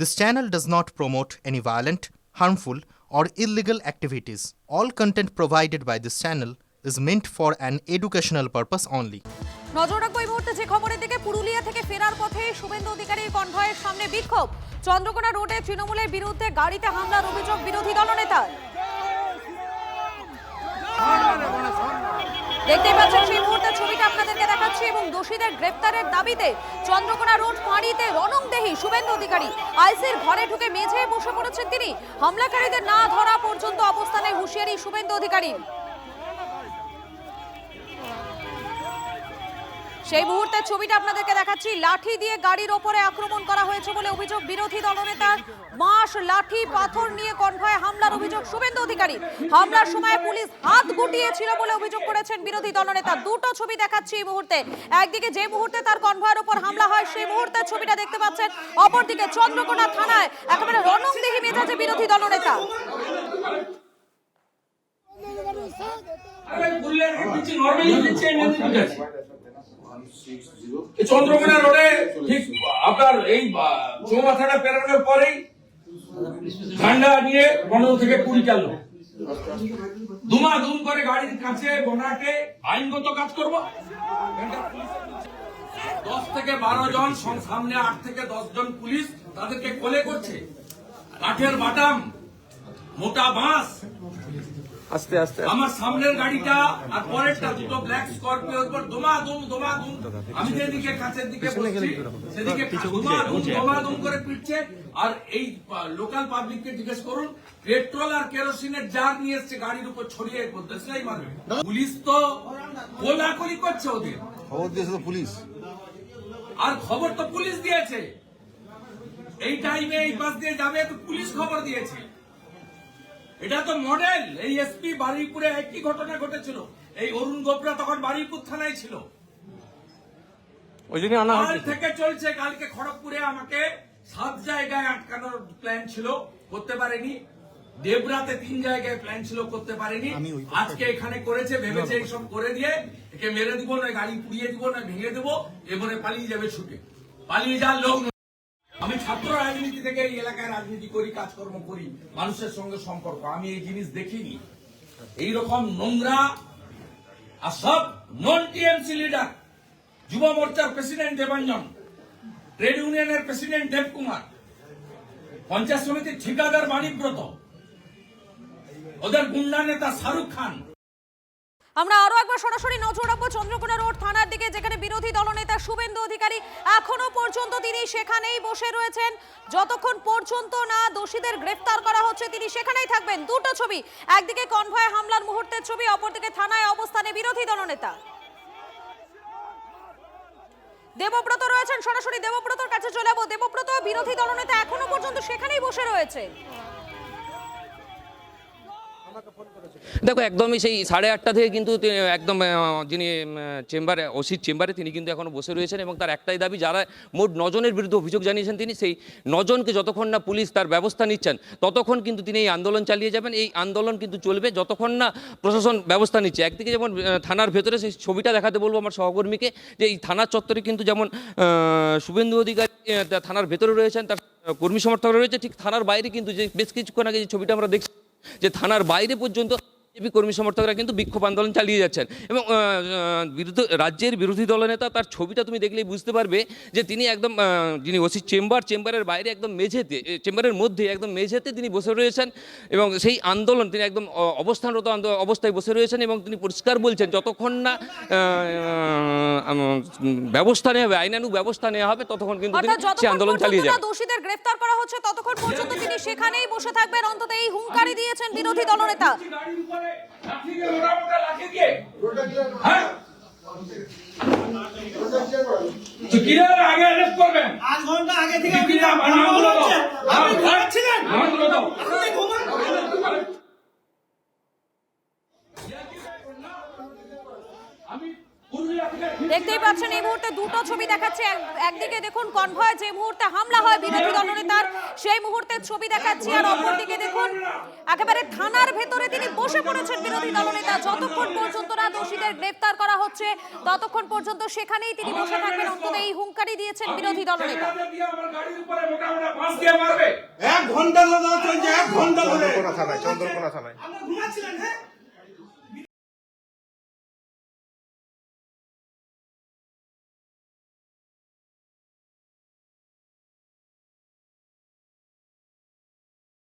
This channel does not promote any violent, harmful, or illegal activities. All content provided by this channel is meant for an educational purpose only. নজর রাখবো এই মুহূর্তে যে খবরের দিকে। পুরুলিয়া থেকে ফেরার পথে শুভেন্দু অধিকারীর কনভয়ের সামনে বিক্ষোভ। চন্দ্রকোনা রোডে তৃণমূলের বিরুদ্ধে গাড়িতে হামলার অভিযোগ বিরোধী দলনেতার। দেখতেই পাচ্ছেন সেই মুহূর্তে ছবিটা আপনাদেরকে দেখাচ্ছি এবং দোষীদের গ্রেপ্তারের দাবিতে চন্দ্রকোনা রোড ফাঁড়িতে রণংদেহী শুভেন্দু অধিকারী। আইসির ঘরে ঢুকে মেঝে বসে পড়েছেন তিনি। হামলাকারীদের না ধরা পর্যন্ত অবস্থানে হুঁশিয়ারি শুভেন্দু অধিকারী। সেই মুহূর্তে ছবিটা আপনাদেরকে দেখাচ্ছি। লাঠি দিয়ে গাড়ির ওপরে আক্রমণ করা হয়েছে বলে অভিযোগ বিরোধী দলনেতার। বাঁশ, লাঠি, পাথর নিয়ে কনভয়ে হামলার অভিযোগ শুভেন্দু অধিকারী। হামলার সময় পুলিশ হাত গুটিয়েছিল বলে অভিযোগ করেছেন বিরোধী দলনেতা। দুটো ছবি দেখাচ্ছি এই মুহূর্তে। একদিকে যে মুহূর্তে তার কনভয়ের ওপর হামলা হয় সেই মুহূর্তে ছবিটা দেখতে পাচ্ছেন। অপরদিকে চন্দ্রকোনা থানায় একেবারে রণংদেহী মেজাজে বিরোধী দলনেতা। চন্দ্রকোনা রোডে ঠিক আপনার এই চৌমাথাটা পেরানোর পরেই ঝান্ডা নিয়ে 15 থেকে 20 গেল দুমাদুম করে গাড়ির কাছে বনাটে আইনগত কাজ করব। 10 থেকে 12 জন, সামনে 8 থেকে 10 জন পুলিশ তাদেরকে কোলে করছে। কাঠের বাটাম, মোটা বাঁশ। আস্তে আস্তে আমার সামনের গাড়িটা আর পরেরটা দুটো ব্ল্যাক স্করপিওর উপর দমাদম। আমি যেদিকে কাছের দিকে বসছি সেদিকে দমাদম করে পিটছে। আর এই লোকাল পাবলিককে জিজ্ঞেস করুন, পেট্রোল আর কেরোসিনের জার নিয়ে এসছে গাড়ির উপর ছড়িয়ে দেশলাই মারবে। পুলিশ তো কোলাকুলি করছে, ওদের খবর দিয়েছে তো পুলিশ, আর খবর তো পুলিশ দিয়েছে। এই টাইমে এই বাস দিয়ে যাবে তো পুলিশ খবর দিয়েছে। এটা তো মডেল। এই এসপি বারুইপুরে একই ঘটনা ঘটেছিল। এই অরুণ গোবরা তখন বারুইপুর থানায় ছিল। ওই জন্য কাল থেকে চলছে। কালকে খড়গপুরে আমাকে 7 জায়গায় আটকানোর প্ল্যান ছিল, করতে পারেনি। দেবরাতে 3 জায়গায় প্ল্যান ছিল, করতে পারেনি। আজকে এখানে করেছে, ভেবেছে এইসব করে দিয়ে একে মেরে দিব, না গাড়ি পুড়িয়ে দিব, না ভেঙে দেবো, এবারে পালিয়ে যাবে ছুটে। পালিয়ে যাওয়ার লোক। আমি ছাত্র রাজনীতি থেকে এই এলাকায় রাজনীতি করি, কাজকর্ম করি, মানুষের সঙ্গে সম্পর্ক। আমি এই জিনিস দেখিনি। এইরকম নোংরা আর সব নন টিএমসি লিডার, যুব মোর্চার প্রেসিডেন্ট দেবাঞ্জন, ট্রেড ইউনিয়নের প্রেসিডেন্ট দেবকুমার, পঞ্চায়েত সমিতির ঠিকাদার মানিকব্রত, ওদের গুন্ডা নেতা শাহরুখ খান। আমরা আরো একবার সরাসরি নজর রাখবো চন্দ্রকোনা রোড থানার দিকে, যেখানে বিরোধী দলনেতা শুভেন্দু অধিকারী এখনো পর্যন্ত তিনি সেখানেই বসে রয়েছেন। যতক্ষণ পর্যন্ত না দোষীদের গ্রেফতার করা হচ্ছে তিনি সেখানেই থাকবেন। দুটো ছবি, একদিকে কনভয়ে হামলার মুহূর্তের ছবি, অপরদিকে থানায় অবস্থানে বিরোধী দলনেতা দেবব্রত রয়েছেন। সরাসরি দেবব্রতর কাছে চলে যাবো। দেবব্রত, বিরোধী দলনেতা এখনো পর্যন্ত সেখানেই বসে রয়েছে। দেখো, একদমই সেই 8:30 থেকে কিন্তু একদম যিনি চেম্বারে, ওসির চেম্বারে তিনি কিন্তু এখনও বসে রয়েছেন এবং তার একটাই দাবি, যারা মোট 9 জনের বিরুদ্ধে অভিযোগ জানিয়েছেন তিনি, সেই 9 জনকে যতক্ষণ না পুলিশ তার ব্যবস্থা নিচ্ছেন ততক্ষণ কিন্তু তিনি এই আন্দোলন চালিয়ে যাবেন। এই আন্দোলন কিন্তু চলবে যতক্ষণ না প্রশাসন ব্যবস্থা নিচ্ছে। একদিকে যেমন থানার ভেতরে সেই ছবিটা দেখাতে বলবো আমার সহকর্মীকে, যে এই থানার চত্বরে কিন্তু যেমন শুভেন্দু অধিকারী থানার ভেতরে রয়েছেন, তার কর্মী সমর্থকরা রয়েছে, ঠিক থানার বাইরে কিন্তু যে বেশ কিছুক্ষণ আগে যে ছবিটা আমরা দেখছি, যে থানার বাইরে পর্যন্ত বিজেপি কর্মী সমর্থকরা কিন্তু বিক্ষোভ আন্দোলন চালিয়ে যাচ্ছেন। এবং রাজ্যের বিরোধী দলনেতা, তার ছবিটা তুমি দেখলেই বুঝতে পারবে যে তিনি একদম যিনি ওসি চেম্বারের বাইরে একদম মেঝেতে, চেম্বারের মধ্যে একদম মেঝেতে তিনি বসে রয়েছেন এবং সেই আন্দোলন তিনি একদম অবস্থানরত অবস্থায় বসে রয়েছেন এবং তিনি পরিষ্কার বলছেন যতক্ষণ না ব্যবস্থা নেওয়া হবে, আইনানুগ ব্যবস্থা নেওয়া হবে, ততক্ষণ কিন্তু তিনি সেই আন্দোলন চালিয়ে যাবেন। দোষীদের গ্রেফতার করা হচ্ছে ততক্ষণ পর্যন্ত তিনি সেখানেই বসে থাকবেন, অন্তত এই হুঙ্কারি দিয়েছেন বিরোধী দলনেতা। দেখতেই পাচ্ছেন এই মুহূর্তে দুটো ছবি দেখাচ্ছে। একদিকে দেখুন কনভয়ে যে মুহূর্তে হামলা হয় বিরোধী দলনেতার, সেই মুহূর্তের ছবি দেখাচ্ছি। আর অপরদিকে দেখুন একেবারে থানার ভেতরে তিনি বসে পড়েছেন বিরোধী দলনেতা। যতক্ষণ পর্যন্ত না দোষীদের গ্রেফতার করা হচ্ছে ততক্ষণ পর্যন্ত সেখানেই তিনি বসে থাকবেন, অন্তত এই হুঙ্কারি দিয়েছেন বিরোধী দলনেতা। আমার গাড়ির উপরে মোটামুটি বাঁশ দিয়ে মারবে। 1 ঘন্টা ধরে চলছে, 1 ঘন্টা ধরে চন্দ্রকোনা থানায় আপনারা ঘুমাচ্ছিলেন? হ্যাঁ